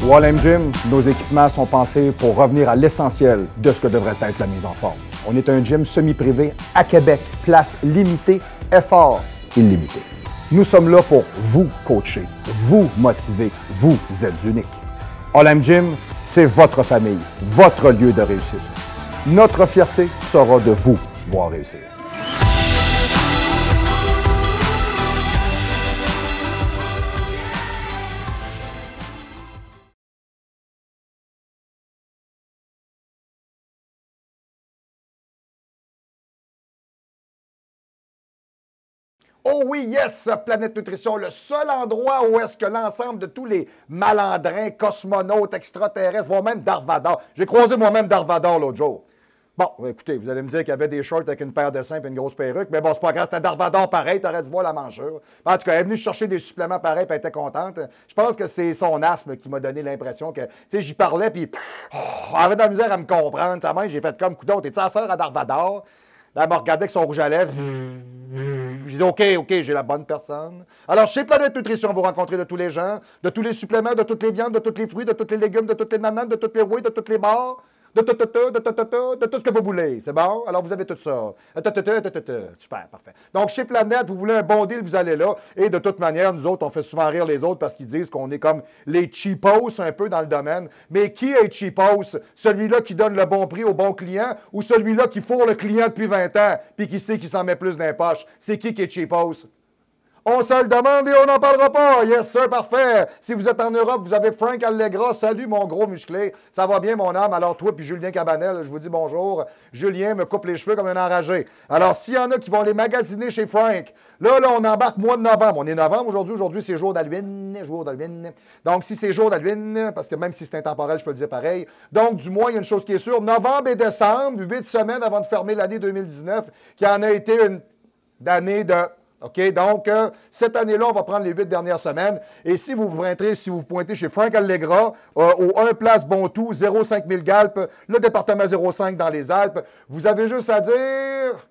Wall Gym, nos équipements sont pensés pour revenir à l'essentiel de ce que devrait être la mise en forme. On est un gym semi-privé à Québec, place limitée, effort illimité. Nous sommes là pour vous coacher, vous motiver, vous êtes unique. All Gym, c'est votre famille, votre lieu de réussite. Notre fierté sera de vous voir réussir. Oh oui, yes, Planète Nutrition, le seul endroit où est-ce que l'ensemble de tous les malandrins, cosmonautes, extraterrestres, voire même Darth Vader. J'ai croisé moi-même Darth Vader l'autre jour. Bon, écoutez, vous allez me dire qu'il y avait des shorts avec une paire de seins et une grosse perruque, mais bon, c'est pas grave, c'était Darth Vader pareil, t'aurais dû voir la manchure. En tout cas, elle est venue chercher des suppléments pareils et elle était contente. Je pense que c'est son asthme qui m'a donné l'impression que, tu sais, j'y parlais puis elle avait de la misère à me comprendre. Ta main, j'ai fait comme coup d'autre. T'es-tu la sœur à Darth Vader? Là, elle m'a regardé avec son rouge à lèvres. Je dis, OK, j'ai la bonne personne. Alors, chez Planète Nutrition, vous rencontrez de tous les gens, de tous les suppléments, de toutes les viandes, de tous les fruits, de tous les légumes, de toutes les nananes, de toutes les whey, de toutes les barres, de tout ce que vous voulez. C'est bon? Alors, vous avez tout ça. Super, parfait. Donc, chez Planète, vous voulez un bon deal, vous allez là. Et de toute manière, nous autres, on fait souvent rire les autres parce qu'ils disent qu'on est comme les cheapos un peu dans le domaine. Mais qui est cheapos? Celui-là qui donne le bon prix au bon client ou celui-là qui fourre le client depuis 20 ans puis qui sait qu'il s'en met plus dans les poches? C'est qui est cheapos? On se le demande et on n'en parlera pas. Yes, sir, parfait. Si vous êtes en Europe, vous avez Frank Allegra. Salut, mon gros musclé. Ça va bien, mon âme? Alors, toi puis Julien Cabanel, je vous dis bonjour. Julien me coupe les cheveux comme un enragé. Alors, s'il y en a qui vont les magasiner chez Frank, là, on embarque mois de novembre. On est novembre aujourd'hui. Aujourd'hui, c'est jour d'Halloween. Donc, si c'est jour d'Halloween, parce que même si c'est intemporel, je peux le dire pareil. Donc, du moins, il y a une chose qui est sûre. Novembre et décembre, 8 semaines avant de fermer l'année 2019, qui en a été une année de... OK, donc, cette année-là, on va prendre les 8 dernières semaines. Et si vous pointez chez Frank Allegra, au 1 Place Bontout, 0,5 000 Galp, le département 05 dans les Alpes, vous avez juste à dire,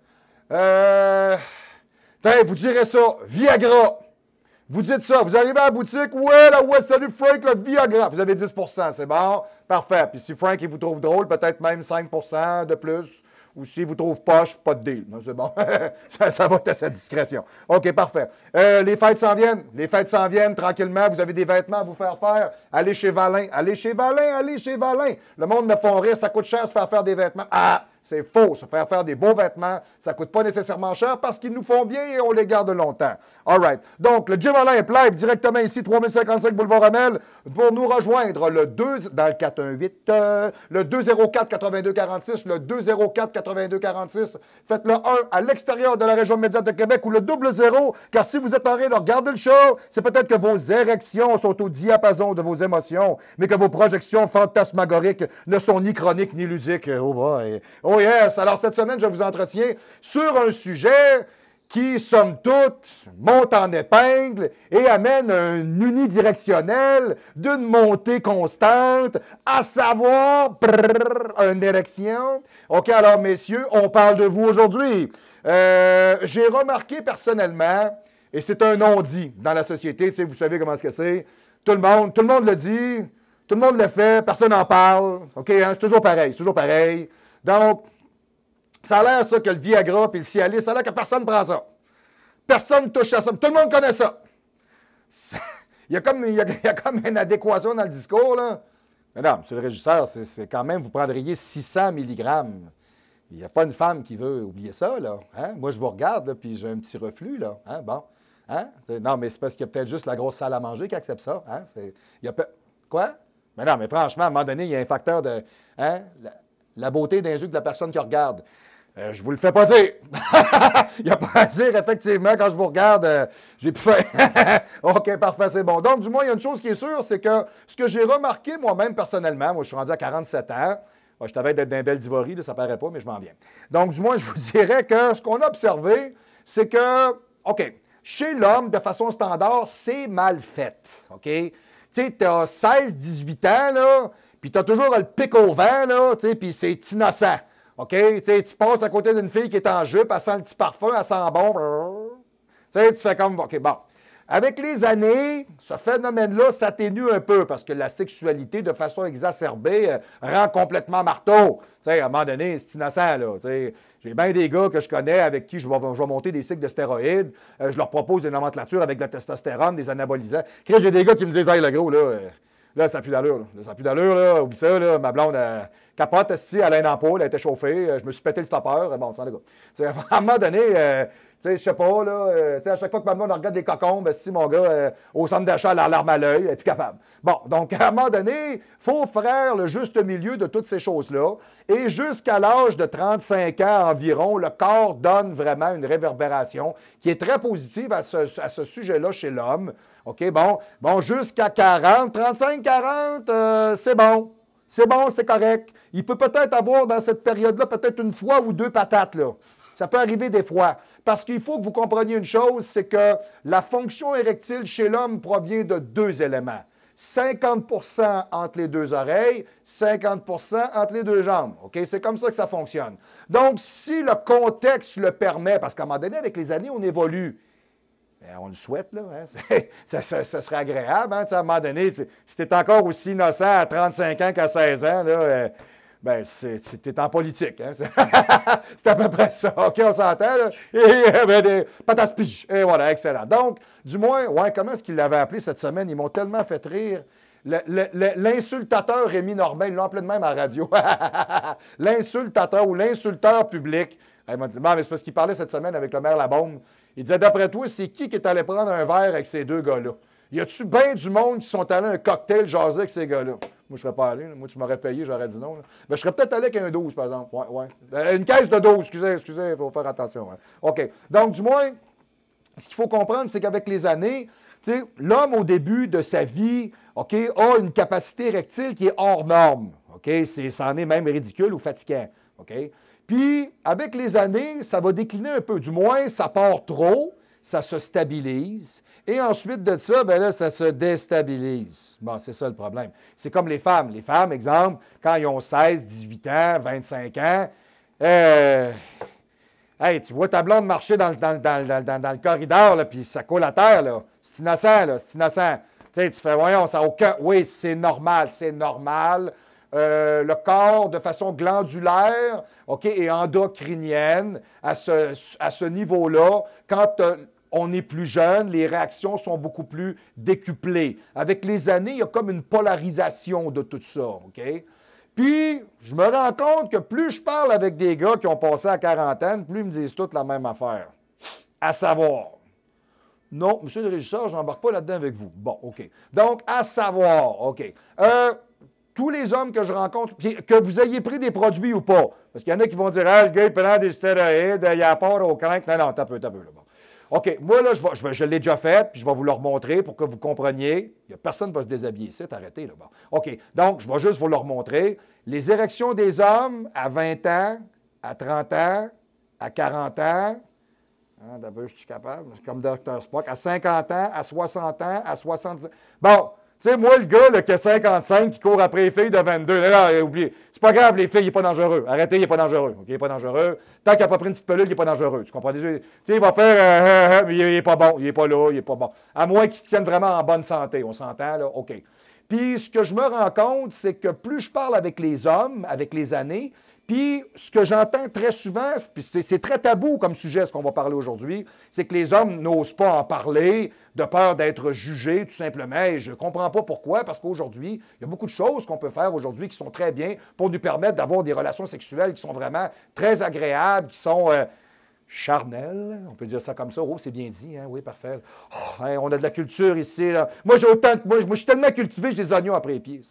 vous direz ça, Viagra. Vous dites ça, vous arrivez à la boutique, salut Frank, le Viagra. Vous avez 10 %, c'est bon? Parfait. Puis si Frank, il vous trouve drôle, peut-être même 5 % de plus. Ou s'il vous trouve poche, pas de deal. C'est bon. ça va être à sa discrétion. OK, parfait. Les fêtes s'en viennent. Les fêtes s'en viennent tranquillement. Vous avez des vêtements à vous faire faire. Allez chez Valin. Allez chez Valin. Allez chez Valin. Le monde me font rire. Ça coûte cher de se faire faire des vêtements. Ah! C'est faux. Se faire des beaux vêtements, ça ne coûte pas nécessairement cher parce qu'ils nous font bien et on les garde longtemps. All right. Donc, le Gym Olympe live directement ici, 3055 Boulevard Amel, pour nous rejoindre le 2, dans le 418, le 204-8246, le 204-8246. Faites le 1 à l'extérieur de la région immédiate de Québec ou le 00, car si vous êtes en train de regarder le show, c'est peut-être que vos érections sont au diapason de vos émotions, mais que vos projections fantasmagoriques ne sont ni chroniques ni ludiques. Oh boy. Oh yes! Alors cette semaine, je vous entretiens sur un sujet qui, somme toute, monte en épingle et amène un unidirectionnel d'une montée constante, à savoir une érection. OK, alors messieurs, on parle de vous aujourd'hui. J'ai remarqué personnellement, et c'est un non-dit dans la société, tu sais, vous savez comment est-ce que c'est, tout le monde le dit, tout le monde le fait, personne n'en parle. OK, hein, c'est toujours pareil. Donc, ça a l'air ça que le Viagra et le Cialis, ça a l'air que personne ne prend ça. Personne ne touche à ça. Tout le monde connaît ça. Il y a comme une adéquation dans le discours, là. Mais non, monsieur le régisseur, c'est quand même, vous prendriez 600 mg. Il n'y a pas une femme qui veut oublier ça, là. Hein? Moi, je vous regarde, là, puis j'ai un petit reflux, là. Hein? Bon. Hein? Non, mais c'est parce qu'il y a peut-être juste la grosse salle à manger qui accepte ça. Hein? Quoi? Mais non, mais franchement, à un moment donné, il y a un facteur de... Hein? La beauté d'un yeux de la personne qui regarde. Je vous le fais pas dire. Il n'y a pas à dire, effectivement, quand je vous regarde, j'ai plus faim. OK, parfait, c'est bon. Donc, du moins, il y a une chose qui est sûre, c'est que ce que j'ai remarqué moi-même personnellement, moi, je suis rendu à 47 ans. Moi, je t'avais d'être d'un bel divorie, là, ça paraît pas, mais je m'en viens. Donc, du moins, je vous dirais que ce qu'on a observé, c'est que, OK, chez l'homme, de façon standard, c'est mal fait. OK? Tu sais, tu as 16, 18 ans, là, puis tu as toujours le pic au vent, là, puis c'est innocent. OK? Tu passes à côté d'une fille qui est en jupe, elle sent le petit parfum, elle sent bon. Tu fais comme, OK, bon. Avec les années, ce phénomène-là s'atténue un peu parce que la sexualité, de façon exacerbée, rend complètement marteau. Tu sais, à un moment donné, c'est innocent, là. Tu sais, j'ai bien des gars que je connais avec qui je vais monter des cycles de stéroïdes. Je leur propose des nomenclatures avec de la testostérone, des anabolisants. J'ai des gars qui me disent, hey, le gros, là, ça n'a plus d'allure. Là. Ça n'a plus d'allure, là. Oublie ça, là. Ma blonde, capote, elle a une ampoule, elle a été chauffée. Je me suis pété le stopper. Bon, ça, les gars. À un moment donné, je sais pas, là, à chaque fois que ma blonde regarde des cocombes, si mon gars, au centre d'achat, elle a l'arme à l'œil, elle est plus capable. Bon, donc, à un moment donné, il faut faire le juste milieu de toutes ces choses-là. Et jusqu'à l'âge de 35 ans environ, le corps donne vraiment une réverbération qui est très positive à ce sujet-là chez l'homme. OK, bon, jusqu'à 40, 35, 40, c'est bon. C'est bon, c'est correct. Il peut peut-être avoir dans cette période-là peut-être une fois ou deux patates, là. Ça peut arriver des fois. Parce qu'il faut que vous compreniez une chose, c'est que la fonction érectile chez l'homme provient de deux éléments. 50 % entre les deux oreilles, 50 % entre les deux jambes. OK? C'est comme ça que ça fonctionne. Donc, si le contexte le permet, parce qu'à un moment donné, avec les années, on évolue. Bien, on le souhaite, là. Hein? Ça serait agréable. Hein? À un moment donné, si tu es encore aussi innocent à 35 ans qu'à 16 ans, là, ben, tu es en politique. Hein? C'est à peu près ça. OK, on s'entend, là? Et des patates piges. Et voilà, excellent. Donc, du moins, ouais, comment est-ce qu'ils l'avaient appelé cette semaine? Ils m'ont tellement fait rire. L'insultateur Rémi Normand, ils l'ont appelé de même à la radio. L'insultateur ou l'insulteur public. Il m'a dit, bon, mais c'est parce qu'il parlait cette semaine avec le maire Labaume. Il disait, d'après toi, c'est qui est allé prendre un verre avec ces deux gars-là? Y a-tu bien du monde qui sont allés à un cocktail jaser avec ces gars-là? Moi, je ne serais pas allé. Là. Moi, tu m'aurais payé, j'aurais dit non. Mais je serais peut-être allé avec un 12, par exemple. Ouais. Une caisse de 12, excusez, il faut faire attention. Hein. OK. Donc, du moins, ce qu'il faut comprendre, c'est qu'avec les années, l'homme, au début de sa vie, OK, a une capacité érectile qui est hors norme. OK? Ça en est même ridicule ou fatigant. OK? Puis, avec les années, ça va décliner un peu. Du moins, ça part trop, ça se stabilise. Et ensuite de ça, ben là, ça se déstabilise. Bon, c'est ça le problème. C'est comme les femmes. Les femmes, exemple, quand ils ont 16, 18 ans, 25 ans, hey, tu vois ta blonde marcher dans le corridor, là, puis ça coule à terre, là. C'est innocent, là, c'est innocent. Tu fais, voyons, ça n'a aucun... Oui, c'est normal, c'est normal. Le corps, de façon glandulaire, OK, et endocrinienne, à ce niveau-là, quand on est plus jeune, les réactions sont beaucoup plus décuplées. Avec les années, il y a comme une polarisation de tout ça, OK? Puis, je me rends compte que plus je parle avec des gars qui ont passé à 40 ans, plus ils me disent toutes la même affaire. À savoir, non, monsieur le régisseur, je n'embarque pas là-dedans avec vous. Bon, OK. Donc, à savoir, OK. Tous les hommes que je rencontre, que vous ayez pris des produits ou pas, parce qu'il y en a qui vont dire, ah, le gars, il prend des stéroïdes, il a peur au crainte. Non, t'as peu, là. Bon. OK, moi, là, je l'ai déjà fait, puis je vais vous le remontrer pour que vous compreniez. Personne ne va se déshabiller ici, arrêtez, là. Bon. OK, donc, je vais juste vous le remontrer. Les érections des hommes à 20 ans, à 30 ans, à 40 ans, d'abord, je suis capable, comme Dr. Spock, à 50 ans, à 60 ans, à 70 ans. Bon, tu sais, moi, le gars là, qui a 55, qui court après les filles de 22, là, oubliez. C'est pas grave, les filles, il n'est pas dangereux. Arrêtez, il n'est pas dangereux. OK, il n'est pas dangereux. Tant qu'il n'a pas pris une petite pelule, il n'est pas dangereux. Tu comprends? Tu sais, il va faire, mais il n'est pas bon, il n'est pas là, il n'est pas bon. À moins qu'il se tienne vraiment en bonne santé. On s'entend, là? OK. Puis, ce que je me rends compte, c'est que plus je parle avec les hommes, avec les années, puis ce que j'entends très souvent, puis c'est très tabou comme sujet, ce qu'on va parler aujourd'hui, c'est que les hommes n'osent pas en parler de peur d'être jugés, tout simplement. Et je ne comprends pas pourquoi, parce qu'aujourd'hui, il y a beaucoup de choses qu'on peut faire aujourd'hui qui sont très bien pour nous permettre d'avoir des relations sexuelles qui sont vraiment très agréables, qui sont charnelles, on peut dire ça comme ça. Oh, c'est bien dit, hein? Oui, parfait. Oh, hein, on a de la culture ici. Là. Moi, je suis tellement cultivé, j'ai des oignons après les pieds.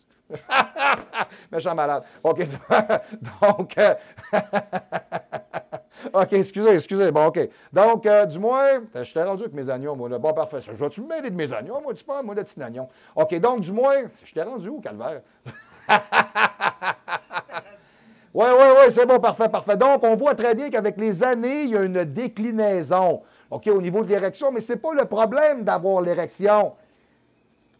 Méchant malade. OK. Donc, OK, excusez. Bon, OK. Donc, du moins, je t'ai rendu avec mes oignons, moi. Là. Bon, parfait. Je vais-tu me mêler de mes oignons? Moi, tu parles, moi, de petits oignons. OK, donc, du moins, je t'ai rendu où, calvaire? Oui, c'est bon, parfait. Donc, on voit très bien qu'avec les années, il y a une déclinaison, OK, au niveau de l'érection, mais ce n'est pas le problème d'avoir l'érection.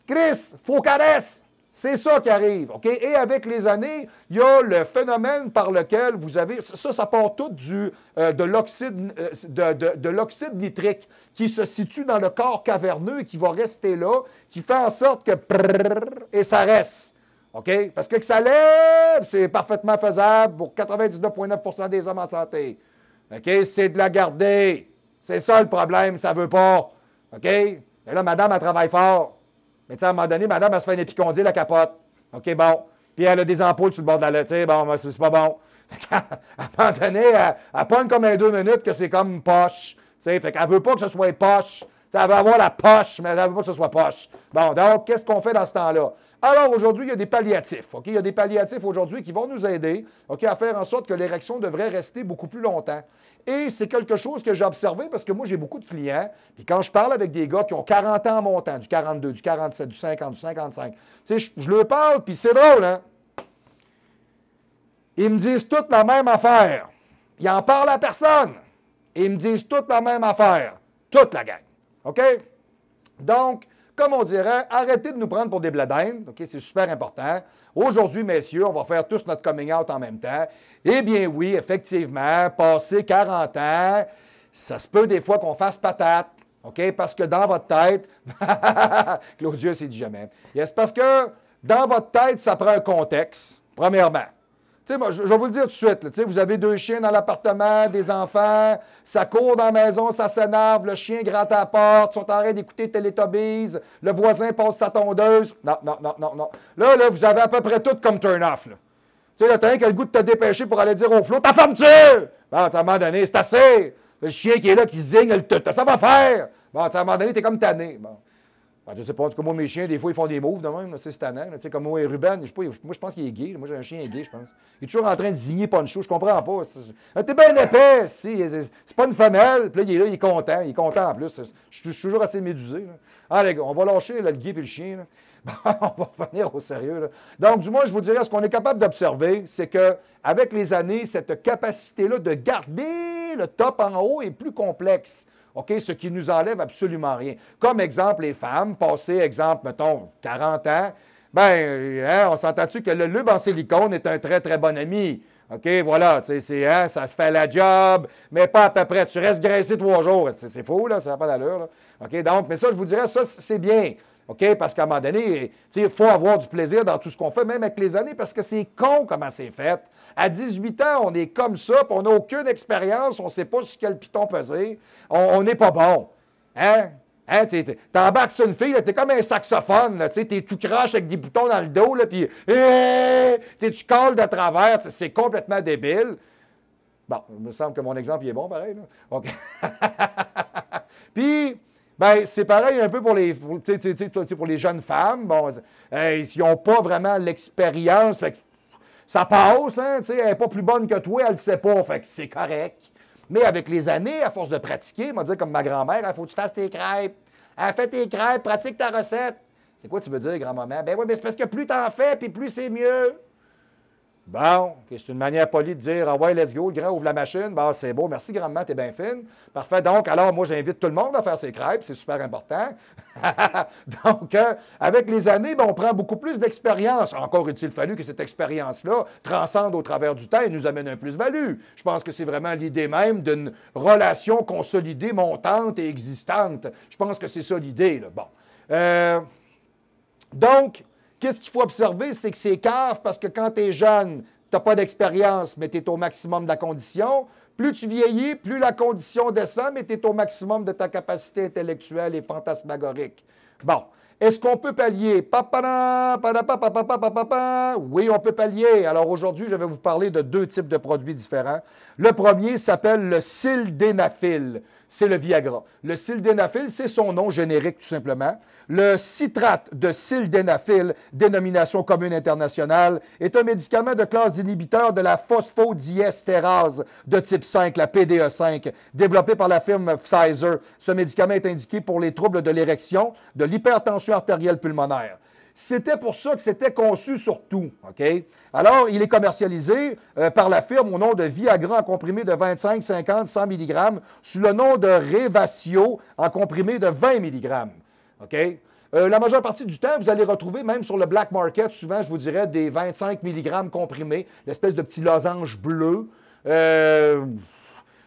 Chris, faut caresse. C'est ça qui arrive, OK? Et avec les années, il y a le phénomène par lequel vous avez... Ça part tout de l'oxyde nitrique qui se situe dans le corps caverneux et qui va rester là, qui fait en sorte que... et ça reste. OK? Parce que ça lève, c'est parfaitement faisable pour 99,9% des hommes en santé. OK? C'est de la garder. C'est ça le problème, ça ne veut pas. OK? Et là, madame, elle travaille fort. Mais tu sais, à un moment donné, madame, elle se fait une épicondyle, la capote. OK, bon. Puis elle a des ampoules sur le bord de la lettre. Tu sais, bon, c'est pas bon. À un moment donné, elle pogne comme un 2 minutes que c'est comme poche. Tu sais, fait qu'elle veut pas que ce soit poche. Elle veut avoir la poche, mais elle veut pas que ce soit poche. Bon, donc, qu'est-ce qu'on fait dans ce temps-là? Alors, aujourd'hui, il y a des palliatifs. OK? Il y a des palliatifs aujourd'hui qui vont nous aider, OK, à faire en sorte que l'érection devrait rester beaucoup plus longtemps. Et c'est quelque chose que j'ai observé parce que moi, j'ai beaucoup de clients. Puis quand je parle avec des gars qui ont 40 ans en montant, du 42, du 47, du 50, du 55, tu sais, je leur parle, puis c'est drôle, hein? Ils me disent toutes la même affaire. Ils en parlent à personne. Ils me disent toutes la même affaire. Toute la gang. OK? Donc, comme on dirait, arrêtez de nous prendre pour des bledins. OK? C'est super important. Aujourd'hui, messieurs, on va faire tous notre coming out en même temps. Eh bien oui, effectivement, passé 40 ans, ça se peut des fois qu'on fasse patate. OK? Parce que dans votre tête, Claudius, il dit jamais. Yes, parce que dans votre tête, ça prend un contexte, premièrement. Tu sais, moi, je vais vous le dire tout de suite. Là, vous avez 2 chiens dans l'appartement, des enfants, ça court dans la maison, ça s'énerve, le chien gratte à la porte, ils sont en train d'écouter Teletubbies, le voisin passe sa tondeuse. Non, non, non, non, non. Là, vous avez à peu près tout comme turn-off. Tu sais, là, t'as un qui a le goût de te dépêcher pour aller dire au flot, ta femme-tu! Bon, à un moment donné, c'est assez. Le chien qui est là, qui zigne, ça va faire. Bon, à un moment donné, t'es comme tanné. Bon. Ben, je sais pas, en tout cas, moi, mes chiens, des fois, ils font des moves de même, c'est tannant. Tu sais, comme moi et Ruben, moi, je pense qu'il est gay. Moi, j'ai un chien gay, je pense. Il est toujours en train de zigner Poncho, je comprends pas. T'es bien épais, si. C'est pas une femelle. Puis là, il est content. Il est content en plus. Je suis toujours assez médusé. Là. Ah, les gars, on va lâcher là, le gay et le chien. Là. Bon, on va revenir au sérieux. Là. Donc, du moins, je vous dirais, ce qu'on est capable d'observer, c'est qu'avec les années, cette capacité-là de garder le top en haut est plus complexe. OK? Ce qui nous enlève absolument rien. Comme exemple, les femmes, passées, exemple, mettons, 40 ans, bien, hein, on s'entend-tu que le lube en silicone est un très, très bon ami. OK? Voilà, tu sais, hein, ça se fait la job, mais pas à peu près. Tu restes graissé 3 jours. C'est fou, là, ça n'a pas d'allure, là. OK? Donc, mais ça, je vous dirais, ça, c'est bien. OK? Parce qu'à un moment donné, il faut avoir du plaisir dans tout ce qu'on fait, même avec les années, parce que c'est con comment c'est fait. À 18 ans, on est comme ça, puis on n'a aucune expérience, on ne sait pas sur quel piton peser. On n'est pas bon. Hein? Hein? T'embarques sur une fille, t'es comme un saxophone, t'es tout crache avec des boutons dans le dos, puis tu cales de travers, c'est complètement débile. Bon, il me semble que mon exemple il est bon, pareil. Là. OK. Puis, ben, c'est pareil un peu pour les jeunes femmes. Bon, ils n'ont pas vraiment l'expérience. Ça passe, hein, elle n'est pas plus bonne que toi, elle ne le sait pas, fait que c'est correct. Mais avec les années, à force de pratiquer, on va dire comme ma grand-mère, il faut que tu fasses tes crêpes. Elle fait tes crêpes, pratique ta recette. C'est quoi tu veux dire, grand-maman? Ben oui, mais c'est parce que plus tu en fais, puis plus c'est mieux. Bon, okay, c'est une manière polie de dire, ah ouais, let's go, le grand ouvre la machine. Bon, c'est beau, merci grand-maman, t'es bien fine. Parfait. Donc, alors, moi, j'invite tout le monde à faire ses crêpes, c'est super important. Donc, avec les années, ben, on prend beaucoup plus d'expérience. Encore est-il fallu que cette expérience-là transcende au travers du temps et nous amène un plus-value. Je pense que c'est vraiment l'idée même d'une relation consolidée, montante et existante. Je pense que c'est ça l'idée, là. Bon. Donc, qu'est-ce qu'il faut observer, c'est que c'est cave parce que quand tu es jeune, tu n'as pas d'expérience, mais tu es au maximum de la condition. Plus tu vieillis, plus la condition descend, mais tu es au maximum de ta capacité intellectuelle et fantasmagorique. Bon. Est-ce qu'on peut pallier? Oui, on peut pallier. Alors aujourd'hui, je vais vous parler de 2 types de produits différents. Le premier s'appelle le sildenafil. C'est le Viagra. Le sildenafil, c'est son nom générique tout simplement. Le citrate de sildenafil, dénomination commune internationale, est un médicament de classe d'inhibiteur de la phosphodiesterase de type 5, la PDE5, développé par la firme Pfizer. Ce médicament est indiqué pour les troubles de l'érection, de l'hypertension artérielle pulmonaire. C'était pour ça que c'était conçu sur tout. OK? Alors, il est commercialisé par la firme au nom de Viagra en comprimé de 25, 50, 100 mg sous le nom de Revatio en comprimé de 20 mg. OK? La majeure partie du temps, vous allez retrouver, même sur le black market, souvent, je vous dirais, des 25 mg comprimés, l'espèce de petit losange bleu.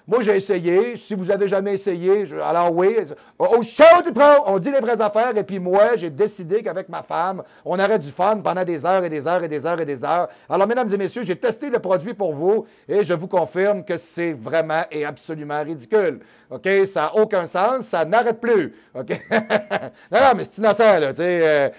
Moi, j'ai essayé. Si vous avez jamais essayé, alors oui. Au show du pro, on dit les vraies affaires. Et puis moi, j'ai décidé qu'avec ma femme, on aurait du fun pendant des heures et des heures et des heures et des heures. Alors, mesdames et messieurs, j'ai testé le produit pour vous et je vous confirme que c'est vraiment et absolument ridicule. OK? Ça n'a aucun sens. Ça n'arrête plus. OK? Non, mais c'est innocent, là. Tu sais,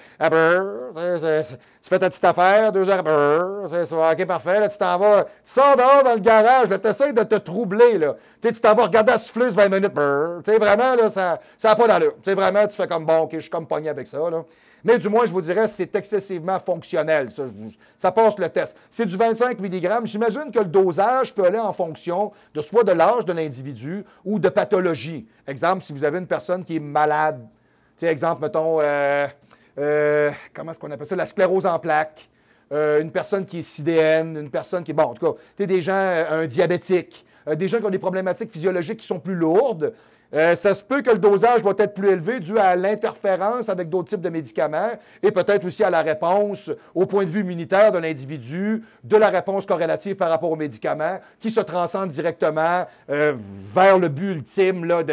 tu fais ta petite affaire, 2 heures, c'est ça, OK, parfait, là, tu t'en vas, tu sors dehors dans le garage, tu essaies de te troubler, là. Tu t'en vas regarder la souffleuse 20 minutes, tu sais, vraiment, là, ça n'a pas d'allure. Tu sais, vraiment, tu fais comme, bon, OK, je suis comme pogné avec ça, là. Mais du moins, je vous dirais, c'est excessivement fonctionnel, ça passe le test. C'est du 25 mg. J'imagine que le dosage peut aller en fonction de soit de l'âge de l'individu ou de pathologie. Exemple, si vous avez une personne qui est malade, tu sais, exemple, mettons, comment est-ce qu'on appelle ça? La sclérose en plaques. Une personne qui est sidéenne, une personne qui est... Bon, en tout cas, tu sais, des gens, un diabétique, des gens qui ont des problématiques physiologiques qui sont plus lourdes. Ça se peut que le dosage va être plus élevé dû à l'interférence avec d'autres types de médicaments et peut-être aussi à la réponse au point de vue immunitaire de l'individu, de la réponse corrélative par rapport aux médicaments qui se transcende directement vers le but ultime là,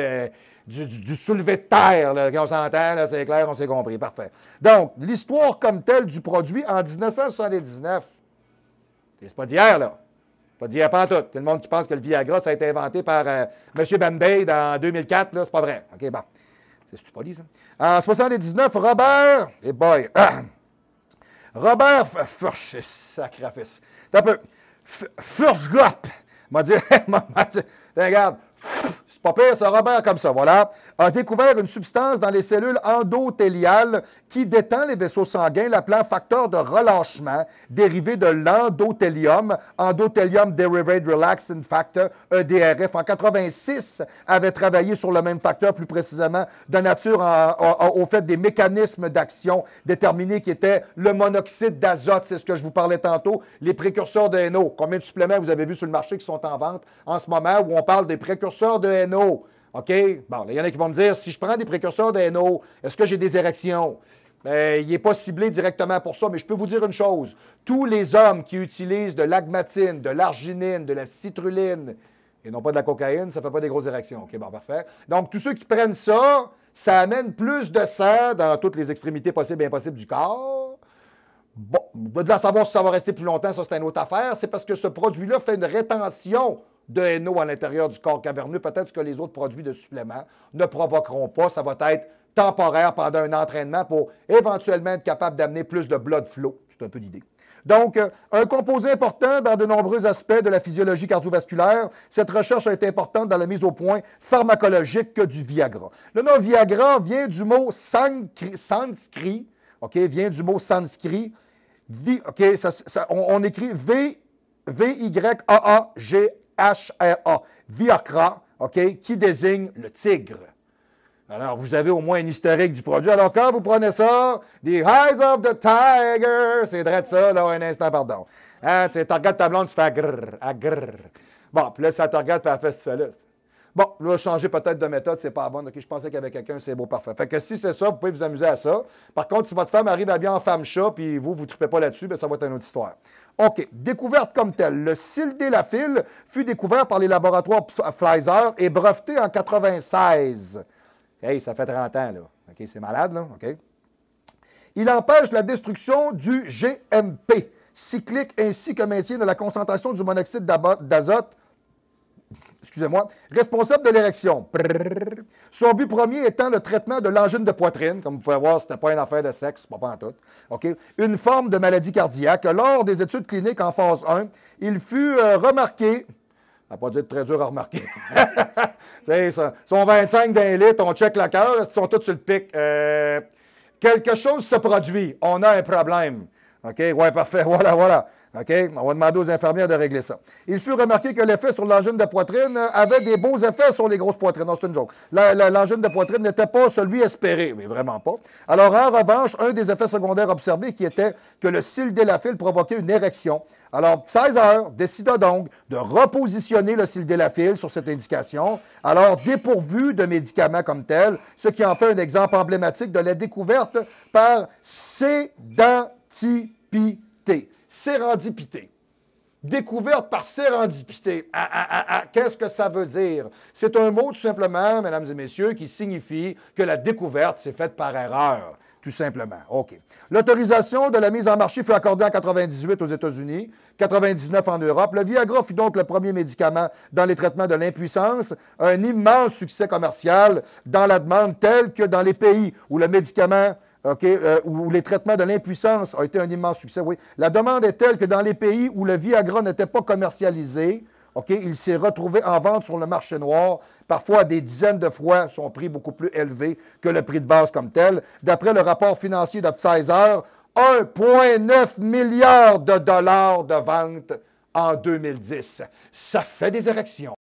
du soulevé de terre, là, on s'entend, là, c'est clair, on s'est compris, parfait. Donc, l'histoire comme telle du produit en 1979, c'est pas d'hier, là. Pas d'hier, pas en tout. Tout le monde qui pense que le Viagra, ça a été inventé par M. Band-Aid en 2004, là, c'est pas vrai. OK, bon. C'est pas dit, ça. En 79, Robert, et boy, Robert sacrifice. C'est un peu, Furchgop, m'a dit, regarde, pas pire, c'est Robert comme ça, voilà, a découvert une substance dans les cellules endothéliales qui détend les vaisseaux sanguins, l'appelant facteur de relâchement, dérivé de l'endothélium, Endothelium Derived Relaxin Factor, EDRF. En 86, avait travaillé sur le même facteur, plus précisément de nature au fait des mécanismes d'action déterminés qui étaient le monoxyde d'azote, c'est ce que je vous parlais tantôt, les précurseurs de NO. Combien de suppléments vous avez vu sur le marché qui sont en vente en ce moment où on parle des précurseurs de NO? OK? Bon, il y en a qui vont me dire, si je prends des précurseurs de NO, est-ce que j'ai des érections? Il n'est pas ciblé directement pour ça, mais je peux vous dire une chose. Tous les hommes qui utilisent de l'agmatine, de l'arginine, de la citruline, et non pas de la cocaïne, ça ne fait pas des grosses érections. OK, bon, parfait. Donc, tous ceux qui prennent ça, ça amène plus de sang dans toutes les extrémités possibles et impossibles du corps. Bon, de là savoir si ça va rester plus longtemps, ça c'est une autre affaire. C'est parce que ce produit-là fait une rétention de NO à l'intérieur du corps caverneux. Peut-être que les autres produits de supplément ne provoqueront pas. Ça va être temporaire pendant un entraînement pour éventuellement être capable d'amener plus de blood flow. C'est un peu l'idée. Donc, un composé important dans de nombreux aspects de la physiologie cardiovasculaire. Cette recherche a été importante dans la mise au point pharmacologique du Viagra. Le nom Viagra vient du mot sanskrit. OK, vient du mot sanskrit. OK, on écrit V-Y-A-A-G-H-R-A. Viagra, OK, qui désigne le tigre. Alors, vous avez au moins un historique du produit. Alors, quand vous prenez ça, The Eyes of the Tiger, c'est vrai de ça, là, un instant, pardon. Hein, tu regardes ta blonde, tu fais agrrr. Bon, puis là, ça te regarde, puis elle fait ce que tu fais là. Bon, là, changer peut-être de méthode, c'est pas bon. OK, je pensais qu'avec quelqu'un, c'est beau, parfait. Fait que si c'est ça, vous pouvez vous amuser à ça. Par contre, si votre femme arrive à bien en femme-chat, puis vous ne tripez pas là-dessus, bien, ça va être une autre histoire. OK. Découverte comme telle. Le sildenafil fut découvert par les laboratoires Pfizer et breveté en 1996. Hey, ça fait 30 ans, là. OK, c'est malade, là. OK. Il empêche la destruction du GMP cyclique ainsi que maintien de la concentration du monoxyde d'azote, excusez-moi, responsable de l'érection. Son but premier étant le traitement de l'angine de poitrine. Comme vous pouvez voir, ce n'était pas une affaire de sexe, pas en tout. OK. Une forme de maladie cardiaque. Lors des études cliniques en phase 1, il fut remarqué... Ça n'a pas dû être très dur à remarquer. Son 25 d'un litre, on check le cœur, ils sont tous sur le pic. Quelque chose se produit, on a un problème. OK, ouais, parfait, voilà. OK? On va demander aux infirmières de régler ça. Il fut remarqué que l'effet sur l'angine de poitrine avait des beaux effets sur les grosses poitrines. Non, c'est une joke. L'angine de poitrine n'était pas celui espéré, mais vraiment pas. Alors, en revanche, un des effets secondaires observés qui était que le sildenafil provoquait une érection. Alors, Pfizer décida donc de repositionner le sildenafil sur cette indication, alors dépourvu de médicaments comme tel, ce qui en fait un exemple emblématique de la découverte par sédentipité. Sérendipité. Découverte par sérendipité. Qu'est-ce que ça veut dire? C'est un mot, tout simplement, mesdames et messieurs, qui signifie que la découverte s'est faite par erreur. Tout simplement. OK. L'autorisation de la mise en marché fut accordée en 98 aux États-Unis, 99 en Europe. Le Viagra fut donc le premier médicament dans les traitements de l'impuissance, un immense succès commercial dans la demande telle que dans les pays où le médicament, où les traitements de l'impuissance ont été un immense succès, oui. La demande est telle que dans les pays où le Viagra n'était pas commercialisé, il s'est retrouvé en vente sur le marché noir, parfois des dizaines de fois son prix beaucoup plus élevé que le prix de base comme tel. D'après le rapport financier de Pfizer, 1,9 milliard de dollars de vente en 2010. Ça fait des érections.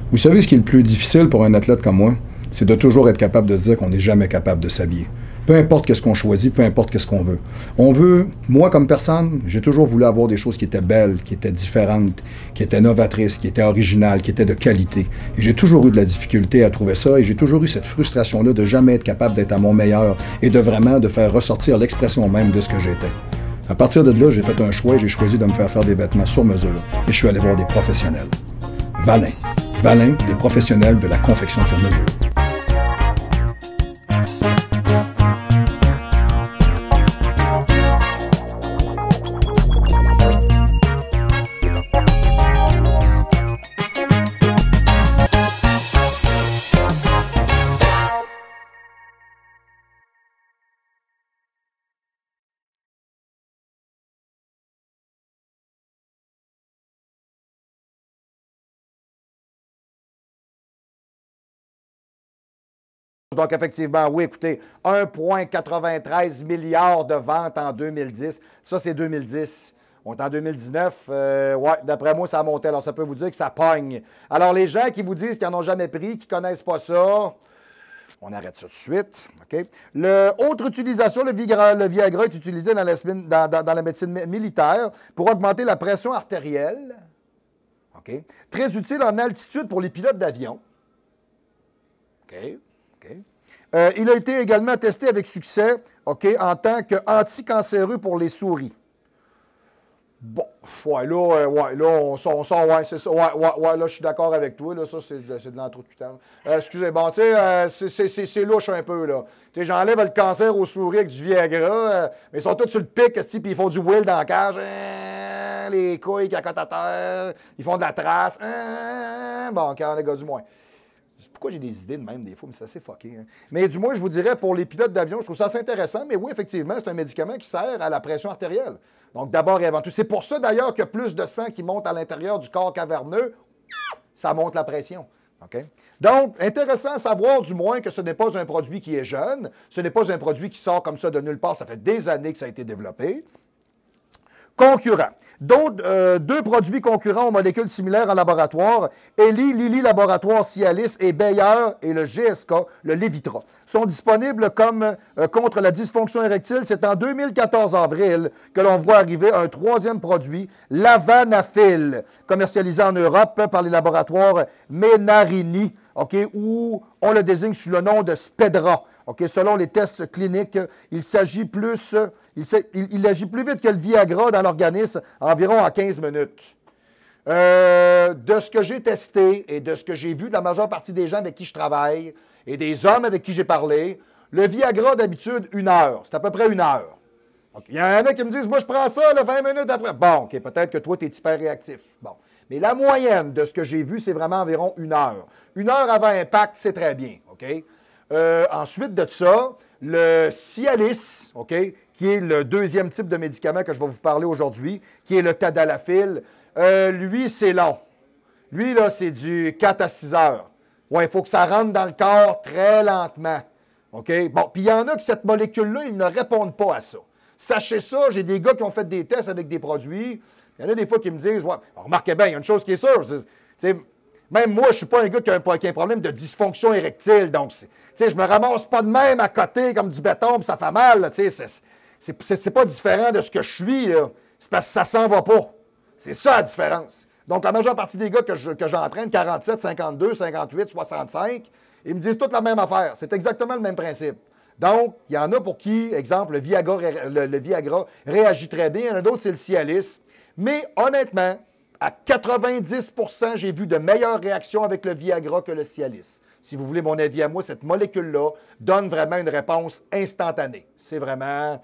Vous savez ce qui est le plus difficile pour un athlète comme moi? C'est de toujours être capable de se dire qu'on n'est jamais capable de s'habiller. Peu importe qu'est-ce qu'on choisit, peu importe qu'est-ce qu'on veut. On veut, moi comme personne, j'ai toujours voulu avoir des choses qui étaient belles, qui étaient différentes, qui étaient novatrices, qui étaient originales, qui étaient de qualité. Et j'ai toujours eu de la difficulté à trouver ça et j'ai toujours eu cette frustration-là de jamais être capable d'être à mon meilleur et de vraiment de faire ressortir l'expression même de ce que j'étais. À partir de là, j'ai fait un choix et j'ai choisi de me faire des vêtements sur mesure et je suis allé voir des professionnels. Valin. Valin, les professionnels de la confection sur mesure. Donc, effectivement, oui, écoutez, 1,93 milliard de ventes en 2010. Ça, c'est 2010. On est en 2019. Ouais, d'après moi, ça a monté. Alors, ça peut vous dire que ça pogne. Alors, les gens qui vous disent qu'ils n'en ont jamais pris, qui ne connaissent pas ça, on arrête ça tout de suite. OK? Autre utilisation, le Viagra est utilisé dans la médecine militaire pour augmenter la pression artérielle. OK? Très utile en altitude pour les pilotes d'avion. OK? Il a été également testé avec succès, en tant qu'anticancéreux pour les souris. Bon, là, c'est ça. Là, je suis d'accord avec toi, là, ça, c'est de l'entrecutant. Excusez, bon, tu sais, c'est louche un peu, là. Tu sais, j'enlève le cancer aux souris avec du Viagra, mais ils sont tous sur le pic, puis ils font du wheel dans la cage, les couilles qui accotent à terre, ils font de la trace, bon, quand les gars du moins. Pourquoi j'ai des idées de même des fois, mais c'est assez fucké. Hein? Mais du moins, je vous dirais, pour les pilotes d'avion, je trouve ça assez intéressant. Mais oui, effectivement, c'est un médicament qui sert à la pression artérielle. Donc, d'abord et avant tout. C'est pour ça, d'ailleurs, que plus de sang qui monte à l'intérieur du corps caverneux, ça monte la pression. OK? Donc, intéressant à savoir, du moins, que ce n'est pas un produit qui est jeune. Ce n'est pas un produit qui sort comme ça de nulle part. Ça fait des années que ça a été développé. Concurrents. Deux produits concurrents aux molécules similaires en laboratoire, Eli Lilly Laboratoire Cialis et Bayer et le GSK, le Levitra, sont disponibles contre la dysfonction érectile. C'est en 2014 avril que l'on voit arriver un troisième produit, l'Avanafil, commercialisé en Europe par les laboratoires Menarini, où on le désigne sous le nom de Spedra. Selon les tests cliniques, il agit plus vite que le Viagra dans l'organisme, environ en 15 minutes. De ce que j'ai testé et de ce que j'ai vu de la majeure partie des gens avec qui je travaille et des hommes avec qui j'ai parlé, le Viagra, d'habitude, 1 heure. C'est à peu près 1 heure. Il y en a qui me disent, moi, je prends ça là, 20 minutes après. Bon, peut-être que toi, tu es hyper réactif. Bon. Mais la moyenne de ce que j'ai vu, c'est vraiment environ 1 heure. 1 heure avant impact, c'est très bien. Ensuite de ça, le Cialis, qui est le deuxième type de médicament que je vais vous parler aujourd'hui, qui est le Tadalafil, lui, c'est long. Lui, là, c'est du 4 à 6 heures. Oui, il faut que ça rentre dans le corps très lentement. OK? Bon, puis il y en a que cette molécule-là, ils ne répondent pas à ça. Sachez ça, j'ai des gars qui ont fait des tests avec des produits. Il y en a des fois qui me disent, ouais, remarquez bien, il y a une chose qui est sûre. Même moi, je ne suis pas un gars qui a un problème de dysfonction érectile. Donc, je me ramasse pas de même à côté comme du béton, puis ça fait mal. C'est pas différent de ce que je suis. C'est parce que ça s'en va pas. C'est ça la différence. Donc, la majeure partie des gars que j'entraîne, 47, 52, 58, 65, ils me disent toutes la même affaire. C'est exactement le même principe. Donc, il y en a pour qui, exemple, le Viagra réagit très bien. Il y en a d'autres, c'est le Cialis. Mais honnêtement, à 90 % j'ai vu de meilleures réactions avec le Viagra que le Cialis. Si vous voulez mon avis à moi, cette molécule-là donne vraiment une réponse instantanée. C'est vraiment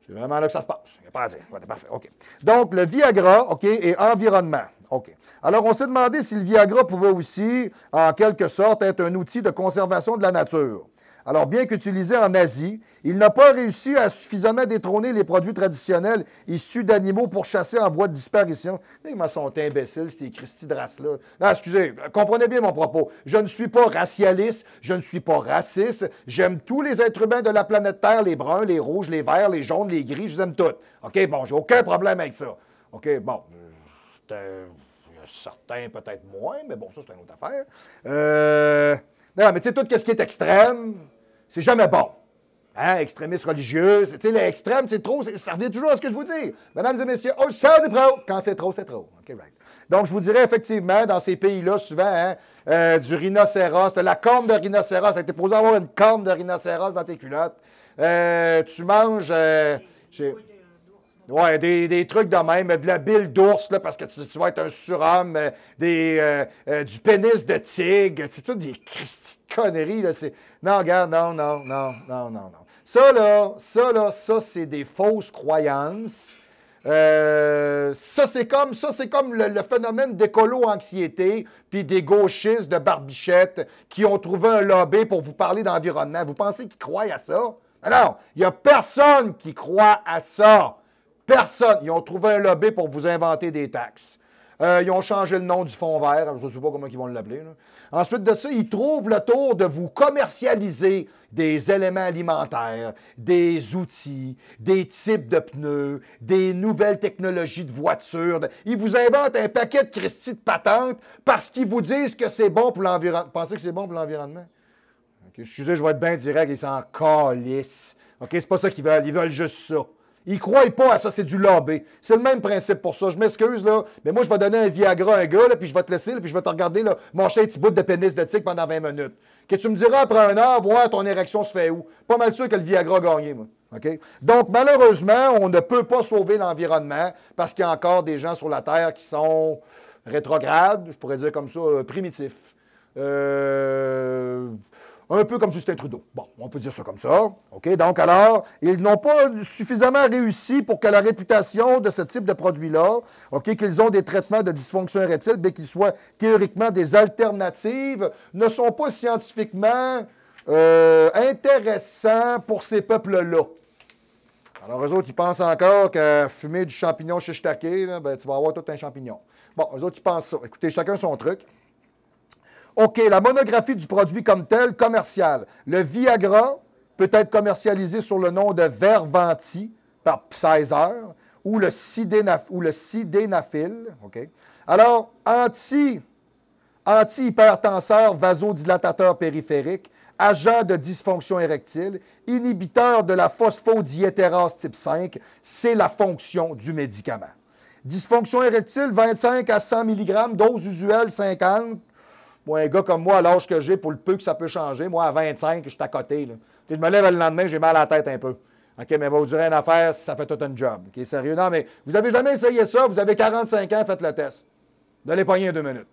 là que ça se passe. Il n'y a pas à dire. Ouais, parfait. OK. Donc, le Viagra, OK, et environnement. OK. Alors, on s'est demandé si le Viagra pouvait aussi, en quelque sorte, être un outil de conservation de la nature. Alors, bien qu'utilisé en Asie, il n'a pas réussi à suffisamment détrôner les produits traditionnels issus d'animaux pourchassés en voie de disparition. Ils sont imbéciles, ces Christy de race-là. Non, excusez, comprenez bien mon propos. Je ne suis pas racialiste, je ne suis pas raciste. J'aime tous les êtres humains de la planète Terre, les bruns, les rouges, les verts, les jaunes, les gris, je les aime tous. OK, bon, j'ai aucun problème avec ça. OK, bon, il y a certains peut-être moins, mais bon, ça, c'est une autre affaire. Non, mais tu sais, tout ce qui est extrême, c'est jamais bon. Hein, extrémistes religieux, tu sais, l'extrême, c'est trop, ça revient toujours à ce que je vous dis. Mesdames et messieurs, oh, ça des pros. Quand c'est trop, c'est trop. OK, right. Donc, je vous dirais effectivement, dans ces pays-là, souvent, du rhinocéros, la corne de rhinocéros, ça a été posé avoir une corne de rhinocéros dans tes culottes. Tu manges, ouais, des trucs de même, de la bile d'ours, là, parce que tu vas être un surhomme, du pénis de tigre, c'est tout des Christy de conneries, là. Non, regarde, non. Ça, c'est des fausses croyances. Ça, c'est comme le phénomène d'écolo-anxiété, puis des gauchistes de barbichette qui ont trouvé un lobby pour vous parler d'environnement. Vous pensez qu'ils croient à ça? Non, il n'y a personne qui croit à ça. Personne. Ils ont trouvé un lobby pour vous inventer des taxes. Ils ont changé le nom du fonds vert. Je ne sais pas comment ils vont l'appeler. Ensuite de ça, ils trouvent le tour de vous commercialiser des éléments alimentaires, des outils, des types de pneus, des nouvelles technologies de voitures. Ils vous inventent un paquet de Christy de patentes parce qu'ils vous disent que c'est bon pour l'environnement. Vous pensez que c'est bon pour l'environnement? Okay, excusez, je vais être bien direct, ils s'en calissent. OK, c'est pas ça qu'ils veulent. Ils veulent juste ça. Ils ne croient pas à ça, c'est du lobby. C'est le même principe pour ça. Je m'excuse, là, mais moi, je vais donner un Viagra à un gars, là, puis je vais te laisser, là, puis je vais te regarder là, manger un petit bout de pénis de tigre pendant 20 minutes. Que tu me diras après un an, voir ton érection se fait où. Pas mal sûr que le Viagra a gagné, moi. OK? Donc, malheureusement, on ne peut pas sauver l'environnement parce qu'il y a encore des gens sur la Terre qui sont rétrogrades, je pourrais dire comme ça, primitifs. Un peu comme Justin Trudeau. Bon, on peut dire ça comme ça. OK? Donc, alors, ils n'ont pas suffisamment réussi pour que la réputation de ce type de produit-là, OK, qu'ils ont des traitements de dysfonction érectile, bien qu'ils soient théoriquement des alternatives, ne sont pas scientifiquement intéressants pour ces peuples-là. Alors, eux autres, ils pensent encore qu'à fumer du champignon shiitake, là, ben, tu vas avoir tout un champignon. Bon, eux autres, ils pensent ça. Écoutez, chacun son truc. OK, la monographie du produit comme tel, commercial. Le Viagra peut être commercialisé sous le nom de Verventi par Pfizer ou le Sildenafil. OK. Alors, anti-hypertenseur vasodilatateur périphérique, agent de dysfonction érectile, inhibiteur de la phosphodiétérase type 5, c'est la fonction du médicament. Dysfonction érectile, 25 à 100 mg, dose usuelle 50. Moi, un gars comme moi, à l'âge que j'ai, pour le peu que ça peut changer, moi, à 25, je suis à côté. Là. Je me lève le lendemain, j'ai mal à la tête un peu. OK, mais va vous dire une affaire, ça fait tout un job. OK, sérieux? Non, mais vous n'avez jamais essayé ça, vous avez 45 ans, faites le test. Vous allez pogner en 2 minutes.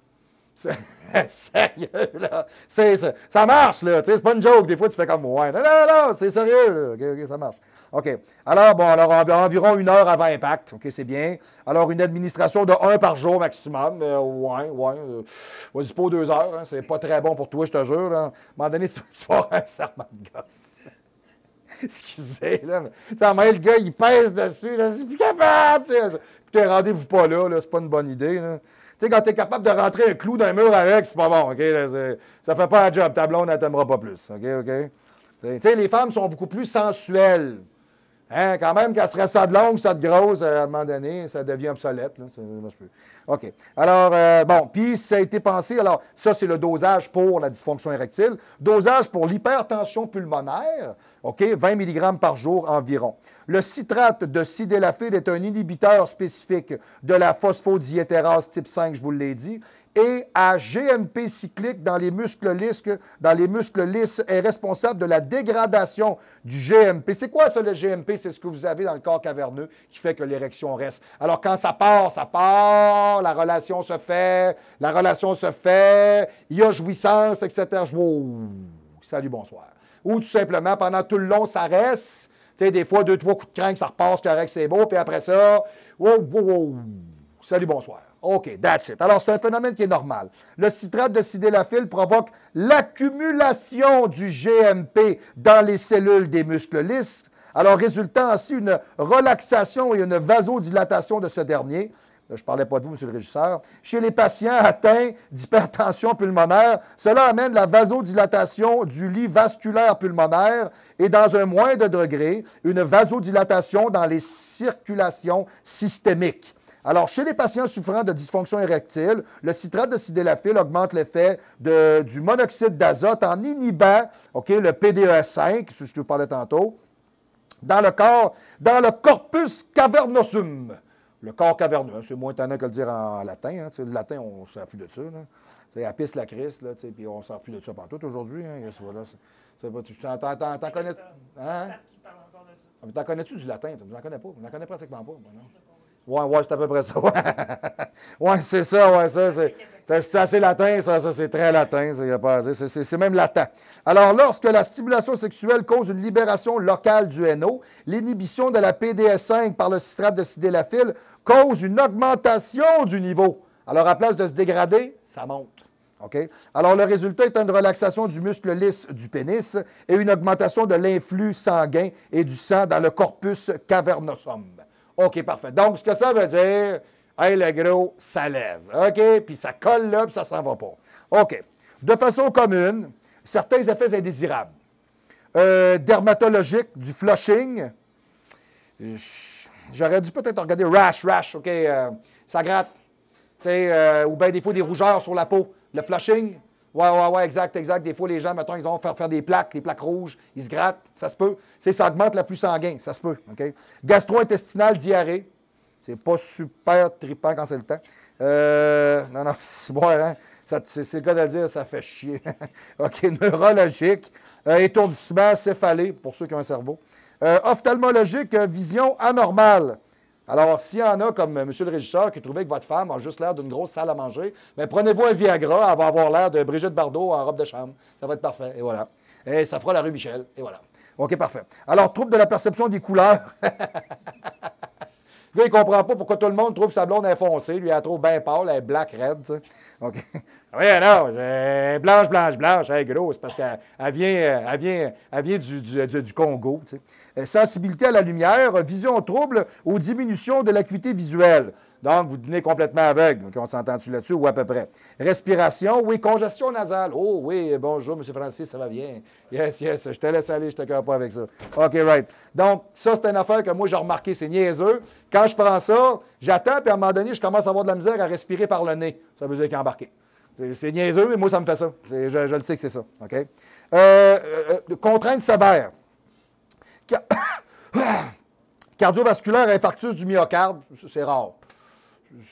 Sérieux, là. Ça marche, là. C'est pas une joke. Des fois, tu fais comme, ouais. Non, c'est sérieux, là. OK, ça marche. OK. Alors, bon, environ 1 heure avant impact. OK, c'est bien. Alors, une administration de 1 par jour maximum. Vas-y, pas 2 heures. Hein, c'est pas très bon pour toi, je te jure. Là. À un moment donné, tu vas avoir un serment de gosse. Excusez, là. Mais le gars, il pèse dessus. Là, c'est plus capable. Écoutez, rendez-vous pas là. C'est pas une bonne idée. Là. Tu sais, quand tu es capable de rentrer un clou dans un mur avec, c'est pas bon, OK? Ça fait pas un job. Ta blonde, elle t'aimera pas plus, OK? Tu sais, les femmes sont beaucoup plus sensuelles. Hein? Quand même, qu'elle serait ça de longue, ça de grosse, à un moment donné, ça devient obsolète. Là. OK. Alors, bon, puis ça a été pensé, alors, ça, c'est le dosage pour la dysfonction érectile. Dosage pour l'hypertension pulmonaire, OK, 20 mg par jour environ. Le citrate de sildenafil est un inhibiteur spécifique de la phosphodiéthérase type 5, je vous l'ai dit, et à GMP cyclique dans les muscles lisses est responsable de la dégradation du GMP. C'est quoi ça, le GMP? C'est ce que vous avez dans le corps caverneux qui fait que l'érection reste. Alors, quand ça part, la relation se fait, il y a jouissance, etc. Wow, salut, bonsoir. Ou tout simplement, pendant tout le long, ça reste. Tu sais, des fois, 2-3 coups de crank, ça repasse, correct, c'est beau, puis après ça, wow, salut, bonsoir. OK, that's it. Alors, c'est un phénomène qui est normal. Le citrate de sildenafil provoque l'accumulation du GMP dans les cellules des muscles lisses, alors résultant ainsi une relaxation et une vasodilatation de ce dernier. Je ne parlais pas de vous, M. le régisseur. Chez les patients atteints d'hypertension pulmonaire, cela amène la vasodilatation du lit vasculaire pulmonaire et, dans un moindre degré, une vasodilatation dans les circulations systémiques. Alors, chez les patients souffrant de dysfonction érectile, le citrate de sildenafil augmente l'effet du monoxyde d'azote en inhibant le PDE5, ce que je vous parlais tantôt, dans le corpus cavernosum. Le corps caverneux, hein, c'est moins étonnant que le dire en latin. Hein, le latin, on ne sert plus de ça. C'est apis la Christ, puis on ne sert plus de ça partout aujourd'hui. Hein, t'en connais... Hein? T'en connais-tu du latin? Tu n'en connais pas. Tu n'en connais pratiquement pas. Ouais, c'est à peu près ça. Ouais, c'est ça, ouais, ça. C'est assez latin, ça c'est très latin. C'est même latin. Alors, lorsque la stimulation sexuelle cause une libération locale du NO, l'inhibition de la PDS5 par le citrate de sildenafil cause une augmentation du niveau. Alors, à place de se dégrader, ça monte. Okay? Alors, le résultat est une relaxation du muscle lisse du pénis et une augmentation de l'influx sanguin et du sang dans le corpus cavernosum. OK, parfait. Donc, ce que ça veut dire, hey, le gros, ça lève. OK? Puis ça colle là, puis ça s'en va pas. OK. De façon commune, certains effets indésirables. Dermatologique, du flushing. J'aurais dû peut-être regarder rash, OK? Ça gratte. Ou bien des fois des rougeurs sur la peau. Le flushing. Ouais, exact. Des fois, les gens, mettons, ils vont faire des plaques rouges, ils se grattent, ça se peut. Ça augmente l'afflux sanguin, ça se peut. OK? Gastro-intestinal, diarrhée. C'est pas super trippant quand c'est le temps. Non, c'est bon, hein? C'est le cas de le dire, ça fait chier. OK, neurologique. Étourdissement, céphalée, pour ceux qui ont un cerveau. Ophtalmologique, vision anormale. Alors, s'il y en a, comme M. le régisseur, qui trouvait que votre femme a juste l'air d'une grosse salle à manger, bien, prenez-vous un Viagra, elle va avoir l'air de Brigitte Bardot en robe de chambre. Ça va être parfait, et voilà. Et ça fera la rue Michel, et voilà. OK, parfait. Alors, trouble de la perception des couleurs. Le gars, il ne comprend pas pourquoi tout le monde trouve sa blonde est foncée. Lui, elle la trouve bien pâle, elle est black, red, tu sais. OK. Oui, non, blanche. Hey, gros, c'est parce qu'elle vient du Congo, tu sais. Sensibilité à la lumière, vision trouble ou diminution de l'acuité visuelle. Donc, vous devenez complètement aveugle. OK, on s'entend-tu là-dessus ou à peu près? Respiration, oui, congestion nasale. Oh, oui, bonjour, M. Francis, ça va bien? Yes, je te laisse aller, je te cœur pas avec ça. OK, right. Donc, ça, c'est une affaire que moi, j'ai remarqué, c'est niaiseux. Quand je prends ça, j'attends, puis à un moment donné, je commence à avoir de la misère à respirer par le nez. Ça veut dire qu'il est embarqué. C'est niaiseux, mais moi, ça me fait ça. Je le sais que c'est ça. OK? Contrainte sévère. Cardiovasculaire, infarctus du myocarde, c'est rare.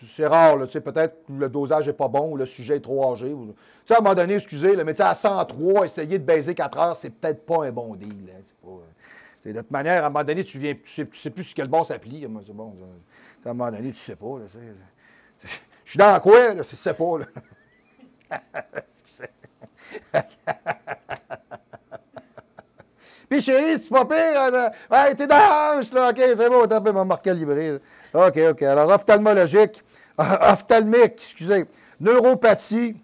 C'est rare, là, peut-être que le dosage n'est pas bon ou le sujet est trop âgé. À un moment donné, excusez, mais à 103, essayer de baiser 4 heures, c'est peut-être pas un bon deal. De toute manière, à un moment donné, tu sais plus sur quel bord ça plie. C'est bon. À un moment donné, tu sais pas. Je suis dans quoi? Là, c'est pas. Là. Puis chérie, c'est pas pire. Ouais, t'es dans la hanche, là. OK, c'est bon, t'as un peu m'a recalibré. OK. Alors, ophtalmologique, ophtalmique, excusez, neuropathie,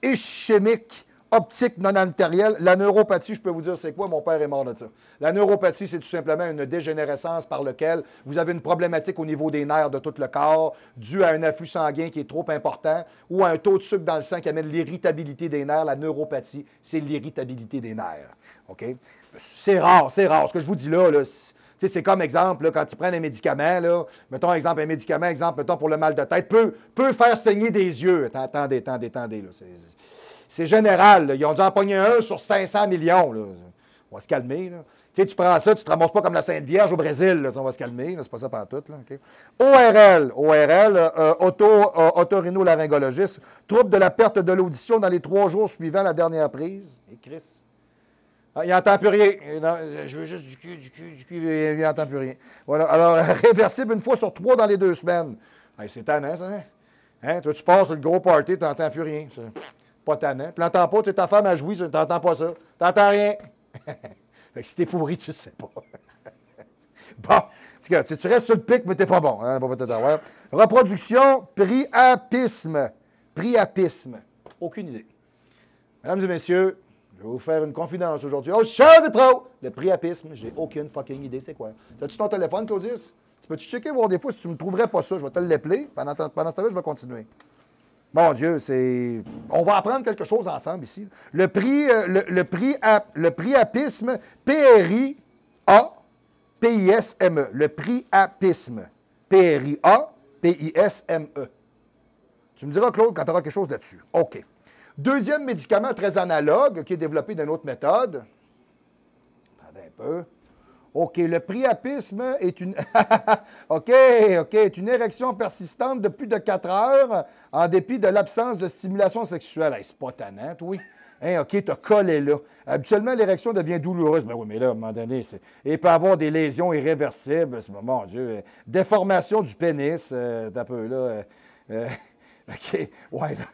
ischémique optique non artérielle. La neuropathie, je peux vous dire c'est quoi, mon père est mort de ça. La neuropathie, c'est tout simplement une dégénérescence par laquelle vous avez une problématique au niveau des nerfs de tout le corps, due à un afflux sanguin qui est trop important ou à un taux de sucre dans le sang qui amène l'irritabilité des nerfs. La neuropathie, c'est l'irritabilité des nerfs. OK? C'est rare, c'est rare. Ce que je vous dis là, c'est comme exemple, là, quand ils prennent un médicament, là, mettons exemple, un médicament, exemple, mettons pour le mal de tête, peut faire saigner des yeux. Attendez, là. C'est général. Là. Ils ont dû en pogner un sur 500 millions. Là. On va se calmer. Là. Tu sais, tu prends ça, tu ne te ramasses pas comme la Sainte Vierge au Brésil. Là. On va se calmer. C'est pas ça pantoute. Là. Okay. ORL, otorhinolaryngologiste, trouble de la perte de l'audition dans les 3 jours suivant la dernière prise. Et Chris. Ah, il n'entend plus rien. Non, je veux juste du cul, il n'entend plus rien. Voilà. Alors, réversible une fois sur 3 dans les 2 semaines. Hey, c'est tannant, ça. Hein? Toi, tu passes sur le gros party, tu n'entends plus rien. Pas tannant. Tu l'entends pas, tu es ta femme à jouer, tu n'entends pas ça. Tu n'entends rien. Fait que si t'es pourri, tu ne sais pas. Bon, tu restes sur le pic, mais t'es pas bon. Hein? Reproduction, priapisme. Priapisme. Aucune idée. Mesdames et messieurs, je vais vous faire une confidence aujourd'hui. Oh, cher des pros! Le priapisme, j'ai aucune fucking idée, c'est quoi? As-tu ton téléphone, Claudius? Tu peux-tu checker, voir des fois, si tu ne me trouverais pas ça, je vais te l'appeler. Pendant ce temps-là, je vais continuer. Mon Dieu, c'est... On va apprendre quelque chose ensemble ici. Le priapisme, P-R-I-A, P-I-S-M-E. Le priapisme, P-R-I-A, P-I-S-M-E. Tu me diras, Claude, quand tu auras quelque chose là-dessus. OK. Deuxième médicament très analogue, qui est développé d'une autre méthode. Attendez un peu. OK, le priapisme est une... OK, est une érection persistante de plus de 4 heures en dépit de l'absence de stimulation sexuelle. Hey, c'est pas tannant, oui. Hein, OK, t'as collé là. Habituellement, l'érection devient douloureuse. Ben oui, mais là, à un moment donné, il peut y avoir des lésions irréversibles. Mon Dieu. Déformation du pénis, d'un peu là. OK, ouais, là.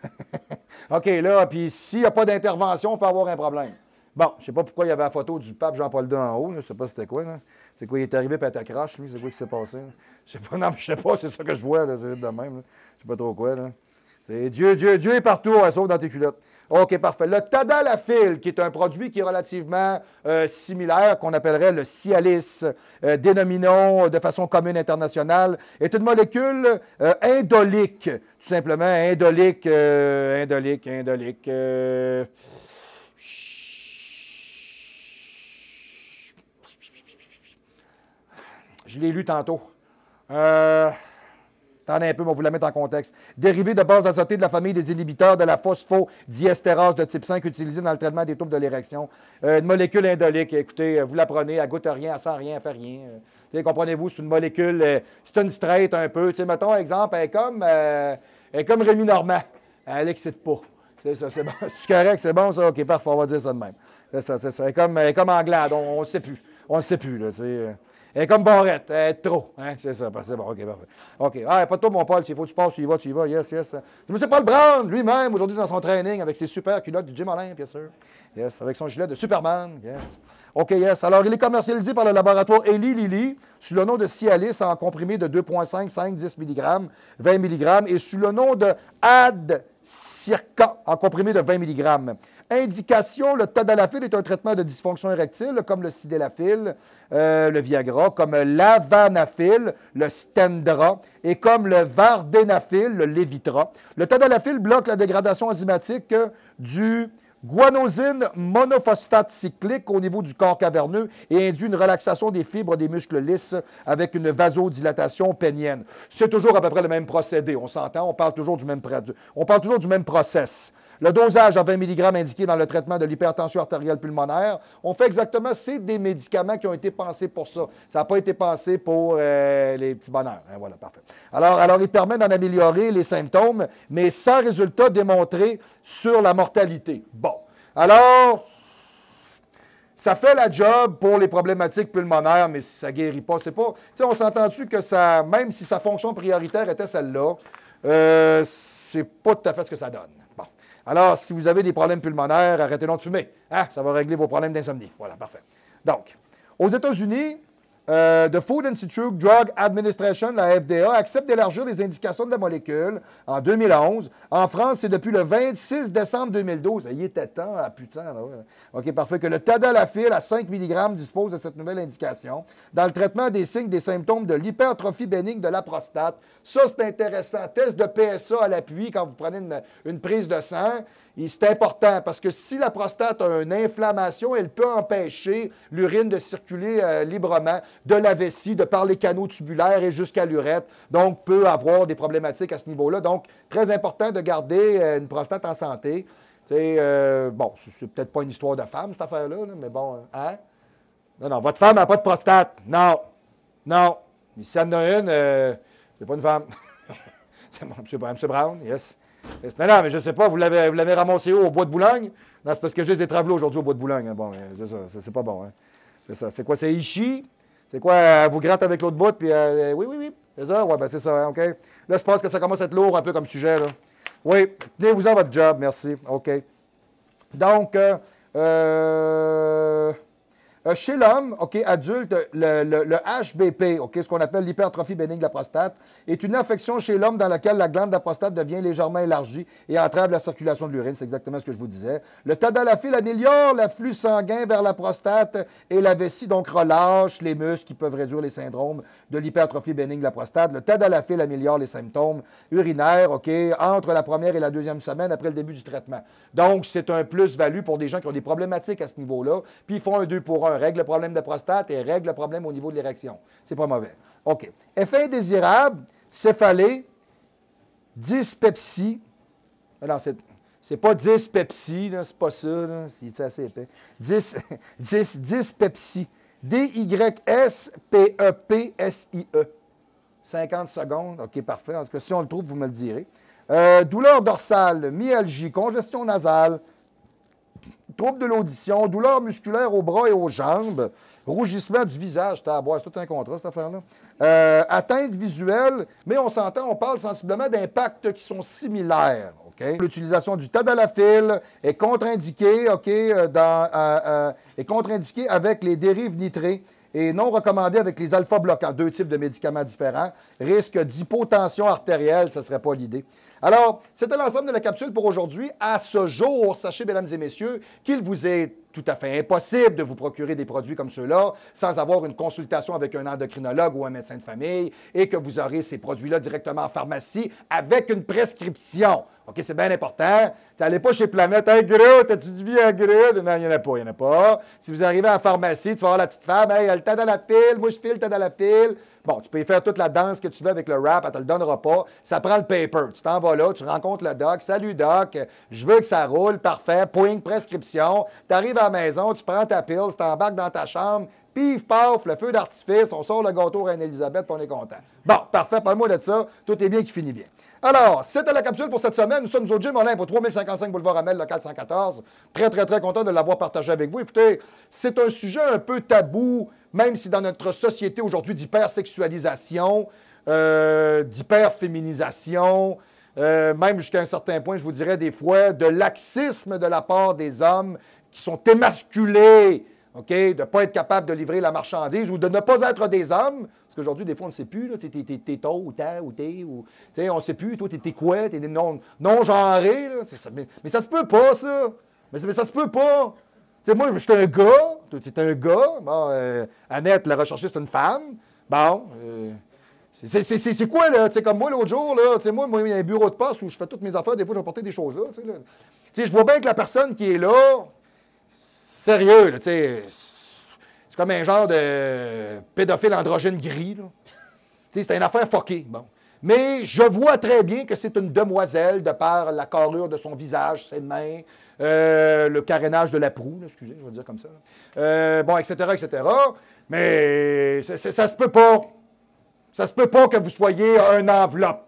OK, là, puis s'il n'y a pas d'intervention, on peut avoir un problème. Bon, je ne sais pas pourquoi il y avait la photo du pape Jean-Paul II en haut. Là. Je ne sais pas c'était quoi. Là. C'est quoi, il est arrivé et à ta crache, lui? C'est quoi qui s'est passé? Là? Je sais pas, non, mais je sais pas, c'est ça que je vois. Là, c'est de même. Là. Je sais pas trop quoi. Là. C'est Dieu est partout, sauf dans tes culottes. OK, parfait. Le tadalafil, qui est un produit qui est relativement similaire, qu'on appellerait le Cialis, dénominons de façon commune internationale, est une molécule indolique. Tout simplement, indolique. Je l'ai lu tantôt. Attendez un peu, on va vous la mettre en contexte. Dérivé de base azotée de la famille des inhibiteurs de la phosphodiestérase de type 5 utilisée dans le traitement des troubles de l'érection. Une molécule indolique. Écoutez, vous la prenez, elle ne goûte rien, elle ne sent rien, elle ne fait rien. Comprenez-vous, c'est une molécule, c'est une straight un peu. Mettons, exemple, elle est comme Rémi Normand. Elle n'excite pas. C'est ça, c'est bon. C'est correct, c'est bon, ça? OK, parfait, on va dire ça de même. C'est ça, c'est ça. Elle est comme en glade, on ne sait plus. On ne sait plus, là, tu sais. Elle est comme Barrette, elle est trop. Hein? C'est ça, c'est bon, OK, parfait. OK. Ah, pas de toi, mon Paul, s'il faut que tu passes, tu y vas, yes. C'est Paul Brown, lui-même, aujourd'hui, dans son training, avec ses super culottes du Jim Olympe, bien sûr. Yes, avec son gilet de Superman, yes. OK, yes. Alors, il est commercialisé par le laboratoire Eli Lilly sous le nom de Cialis en comprimé de 2,5, 5, 10 mg, 20 mg et sous le nom de Adcirca en comprimé de 20 mg. Indication, le tadalafil est un traitement de dysfonction érectile, comme le sildenafil, le Viagra, comme l'avanafil, le Stendra, et comme le vardenafil, le Levitra. Le tadalafil bloque la dégradation enzymatique du guanosine monophosphate cyclique au niveau du corps caverneux et induit une relaxation des fibres des muscles lisses avec une vasodilatation pénienne. C'est toujours à peu près le même procédé, on s'entend, on parle toujours du même process. Le dosage à 20 mg indiqué dans le traitement de l'hypertension artérielle pulmonaire, on fait exactement, c'est des médicaments qui ont été pensés pour ça. Ça n'a pas été pensé pour les petits bonheurs. Hein, voilà, parfait. Alors, il permet d'en améliorer les symptômes, mais sans résultat démontré sur la mortalité. Bon. Alors, ça fait la job pour les problématiques pulmonaires, mais si ça ne guérit pas, c'est pas... Tu sais, on s'entend-tu que ça, même si sa fonction prioritaire était celle-là, c'est pas tout à fait ce que ça donne. Bon. Alors, si vous avez des problèmes pulmonaires, arrêtez donc de fumer. Ah, ça va régler vos problèmes d'insomnie. Voilà, parfait. Donc, aux États-Unis, The Food Institute Drug Administration, la FDA, accepte d'élargir les indications de la molécule en 2011. En France, c'est depuis le 26 décembre 2012. Il était temps, ah, putain. Là, ouais. OK, parfait. Que le tadalafil à 5 mg dispose de cette nouvelle indication dans le traitement des signes des symptômes de l'hypertrophie bénigne de la prostate. Ça, c'est intéressant. Test de PSA à l'appui quand vous prenez une prise de sang. C'est important parce que si la prostate a une inflammation, elle peut empêcher l'urine de circuler librement de la vessie, de par les canaux tubulaires et jusqu'à l'urètre. Donc, peut avoir des problématiques à ce niveau-là. Donc, très important de garder une prostate en santé. Bon, c'est peut-être pas une histoire de femme, cette affaire-là, là, mais bon, hein? Non, votre femme n'a pas de prostate. Non. Non. Mais si elle en a une, c'est pas une femme. C'est bon, M. Brown, yes. Non, mais je ne sais pas, vous l'avez ramassé où, au bois de Boulogne? Non, c'est parce que je les ai travaillés aujourd'hui au bois de Boulogne. Hein. Bon, c'est ça, c'est pas bon. Hein. C'est ça. C'est quoi, c'est Ichi? C'est quoi, vous gratte avec l'autre bout, puis oui. C'est ça? Ouais, ben c'est ça, hein, OK. Là, je pense que ça commence à être lourd un peu comme sujet, là. Oui, tenez-vous à votre job, merci. OK. Donc, chez l'homme, OK, adulte, le HBP, OK, ce qu'on appelle l'hypertrophie bénigne de la prostate, est une affection chez l'homme dans laquelle la glande de la prostate devient légèrement élargie et entrave la circulation de l'urine. C'est exactement ce que je vous disais. Le tadalafil améliore l'afflux sanguin vers la prostate et la vessie, donc relâche les muscles qui peuvent réduire les syndromes de l'hypertrophie bénigne de la prostate. Le tadalafil améliore les symptômes urinaires, OK, entre la première et la deuxième semaine après le début du traitement. Donc, c'est un plus-value pour des gens qui ont des problématiques à ce niveau-là, puis ils font un 2 pour 1. Règle le problème de prostate et règle le problème au niveau de l'érection. C'est pas mauvais. OK. Effet indésirable, céphalée, dyspepsie. Non, c'est pas dyspepsie, c'est pas ça, c'est assez épais. Dyspepsie. D-Y-S-P-E-P-S-I-E. 50 secondes. OK, parfait. En tout cas, si on le trouve, vous me le direz. Douleur dorsale, myalgie, congestion nasale, trouble de l'audition, douleur musculaire aux bras et aux jambes, rougissement du visage, c'est tout un contrat, cette affaire-là. Atteinte visuelle, mais on s'entend, on parle sensiblement d'impacts qui sont similaires. Okay? L'utilisation du tadalafil est contre-indiquée, est contre-indiquée avec les dérives nitrées et non recommandée avec les alpha-bloquants, 2 types de médicaments différents. Risque d'hypotension artérielle, ce ne serait pas l'idée. Alors, c'était l'ensemble de la capsule pour aujourd'hui. À ce jour, sachez, mesdames et messieurs, qu'il vous est tout à fait impossible de vous procurer des produits comme ceux-là sans avoir une consultation avec un endocrinologue ou un médecin de famille et que vous aurez ces produits-là directement en pharmacie avec une prescription. OK, c'est bien important. Tu n'allez pas chez Planète, « Hey, gros, t'as-tu du Viagra? » Non, il n'y en a pas. Si vous arrivez à la pharmacie, tu vas voir la petite femme, « Hey, elle tadalafil, moi je file tadalafil. » Bon, tu peux y faire toute la danse que tu veux avec le rap, elle ne te le donnera pas. Ça prend le paper. Tu t'en vas là, tu rencontres le doc. « Salut, doc, je veux que ça roule. Parfait. Point, prescription. » Tu arrives à la maison, tu prends ta pile, tu t'embarques dans ta chambre. Pif, paf, le feu d'artifice, on sort le gâteau Reine-Élisabeth, puis on est content. Bon, parfait, parle-moi de ça. Tout est bien qui finit bien. Alors, c'était la capsule pour cette semaine. Nous sommes au Gym Olympe, au 3055 boulevard Amel, local 114. Très, très, très content de l'avoir partagé avec vous. Écoutez, c'est un sujet un peu tabou, même si dans notre société aujourd'hui d'hypersexualisation, d'hyperféminisation, même jusqu'à un certain point, je vous dirais des fois, de laxisme de la part des hommes qui sont émasculés, OK, de ne pas être capable de livrer la marchandise ou de ne pas être des hommes. Parce qu'aujourd'hui, des fois, on ne sait plus. T'es tôt ou t'es ou t'es. Ou, on ne sait plus. Toi, t'es quoi? T'es non-genré. Mais ça se peut pas, ça. Mais ça se peut pas. Moi, je suis un gars. Toi, t'es un gars. Bon, Annette, la recherchiste, c'est une femme. Bon. C'est quoi, là? Comme moi, l'autre jour, là, moi, il y a un bureau de poste où je fais toutes mes affaires. Des fois, je vais porter des choses là. Je vois bien que la personne qui est là, sérieux, là, c'est comme un genre de pédophile androgyne gris. C'est une affaire fuckée. Bon. Mais je vois très bien que c'est une demoiselle de par la carrure de son visage, ses mains, le carénage de la proue, là, excusez, je vais dire comme ça. Bon, etc., etc. Mais ça se peut pas. Ça se peut pas que vous soyez un enveloppe.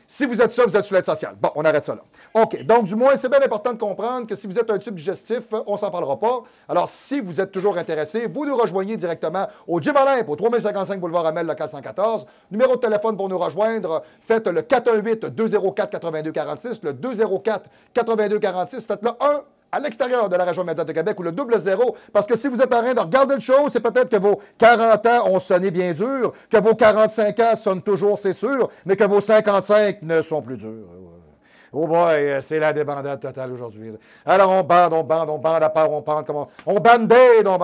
Si vous êtes ça, vous êtes sur l'aide sociale. Bon, on arrête ça là. OK. Donc, du moins, c'est bien important de comprendre que si vous êtes un tube digestif, on ne s'en parlera pas. Alors, si vous êtes toujours intéressé, vous nous rejoignez directement au Gym Olympe, au 3055 boulevard Amel, local 114. Numéro de téléphone pour nous rejoindre, faites le 418-204-8246, le 204-8246, faites le 1 à l'extérieur de la région médiane de Québec ou le double zéro, parce que si vous êtes en train de regarder le show, c'est peut-être que vos 40 ans ont sonné bien dur, que vos 45 ans sonnent toujours, c'est sûr, mais que vos 55 ne sont plus durs. Oh boy, c'est la débandade totale aujourd'hui. Alors on bande à part, on bande,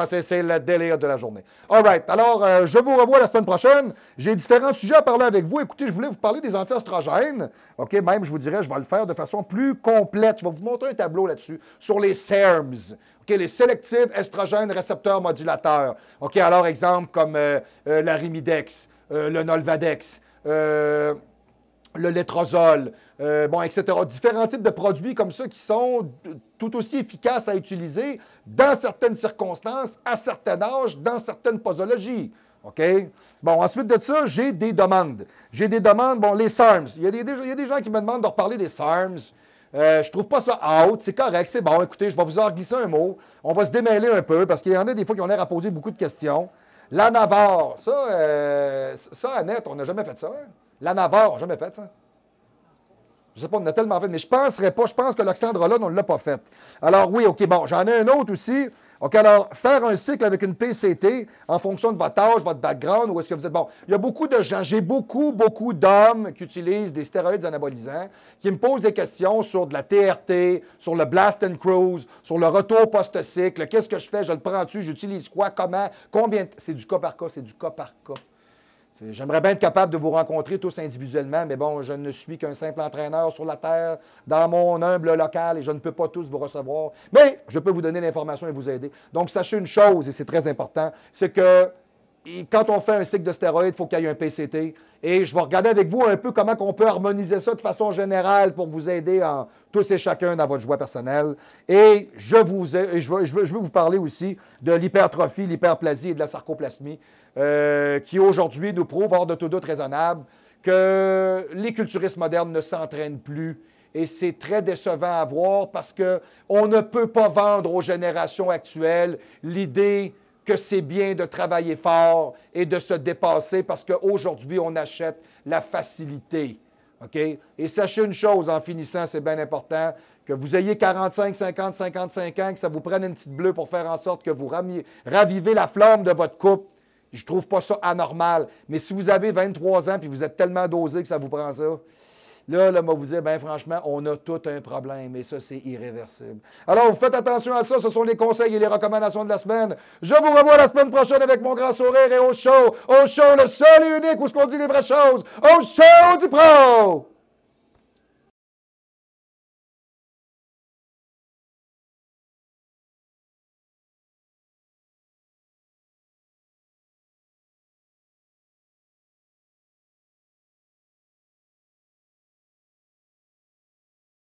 c'est le délire de la journée. All right, alors je vous revois la semaine prochaine. J'ai différents sujets à parler avec vous. Écoutez, je voulais vous parler des anti-estrogènes. OK, même, je vous dirais, je vais le faire de façon plus complète. Je vais vous montrer un tableau là-dessus, sur les SERMs. OK, les sélectifs estrogènes récepteurs modulateurs. OK, alors exemple comme l'Arimidex, le Nolvadex, le létrozole, etc. Différents types de produits comme ça qui sont tout aussi efficaces à utiliser dans certaines circonstances, à certain âge, dans certaines posologies. OK? Bon, ensuite de ça, j'ai des demandes. Les SARMs. Il y a des gens qui me demandent de reparler des SARMs. Je trouve pas ça out, c'est correct, c'est bon. Écoutez, je vais vous en glisser un mot. On va se démêler un peu parce qu'il y en a des fois qui ont l'air à poser beaucoup de questions. La Navarre, ça, Annette, on n'a jamais fait ça. Hein? La Navarre, on n'a jamais fait ça. Je ne sais pas, on a tellement fait, mais je ne penserais pas. Je pense que l'oxandrolone, on ne l'a pas fait. Alors oui, OK, bon, j'en ai un autre aussi. OK, alors, faire un cycle avec une PCT en fonction de votre âge, votre background, où est-ce que vous êtes... Bon, il y a beaucoup de gens, j'ai beaucoup d'hommes qui utilisent des stéroïdes anabolisants, qui me posent des questions sur de la TRT, sur le Blast and Cruise, sur le retour post-cycle. Qu'est-ce que je fais? Je le prends-tu? J'utilise quoi? Comment? Combien? C'est du cas par cas, c'est du cas par cas. J'aimerais bien être capable de vous rencontrer tous individuellement, mais bon, je ne suis qu'un simple entraîneur sur la Terre, dans mon humble local, et je ne peux pas tous vous recevoir. Mais je peux vous donner l'information et vous aider. Donc, sachez une chose, et c'est très important, c'est que quand on fait un cycle de stéroïdes, il faut qu'il y ait un PCT. Et je vais regarder avec vous un peu comment on peut harmoniser ça de façon générale pour vous aider en tous et chacun dans votre joie personnelle. Et je veux vous parler aussi de l'hypertrophie, l'hyperplasie et de la sarcoplasmie, qui aujourd'hui nous prouvent, hors de tout doute raisonnable, que les culturistes modernes ne s'entraînent plus. Et c'est très décevant à voir parce qu'on ne peut pas vendre aux générations actuelles l'idée que c'est bien de travailler fort et de se dépasser parce qu'aujourd'hui, on achète la facilité. OK? Et sachez une chose en finissant, c'est bien important, que vous ayez 45, 50, 55 ans, que ça vous prenne une petite bleue pour faire en sorte que vous ravivez la flamme de votre couple. Je ne trouve pas ça anormal. Mais si vous avez 23 ans et vous êtes tellement dosé que ça vous prend ça, là, moi, vous dire, bien franchement, on a tout un problème et ça, c'est irréversible. Alors, vous faites attention à ça. Ce sont les conseils et les recommandations de la semaine. Je vous revois la semaine prochaine avec mon grand sourire et au show, le seul et unique où ce qu'on dit les vraies choses, au show du pro!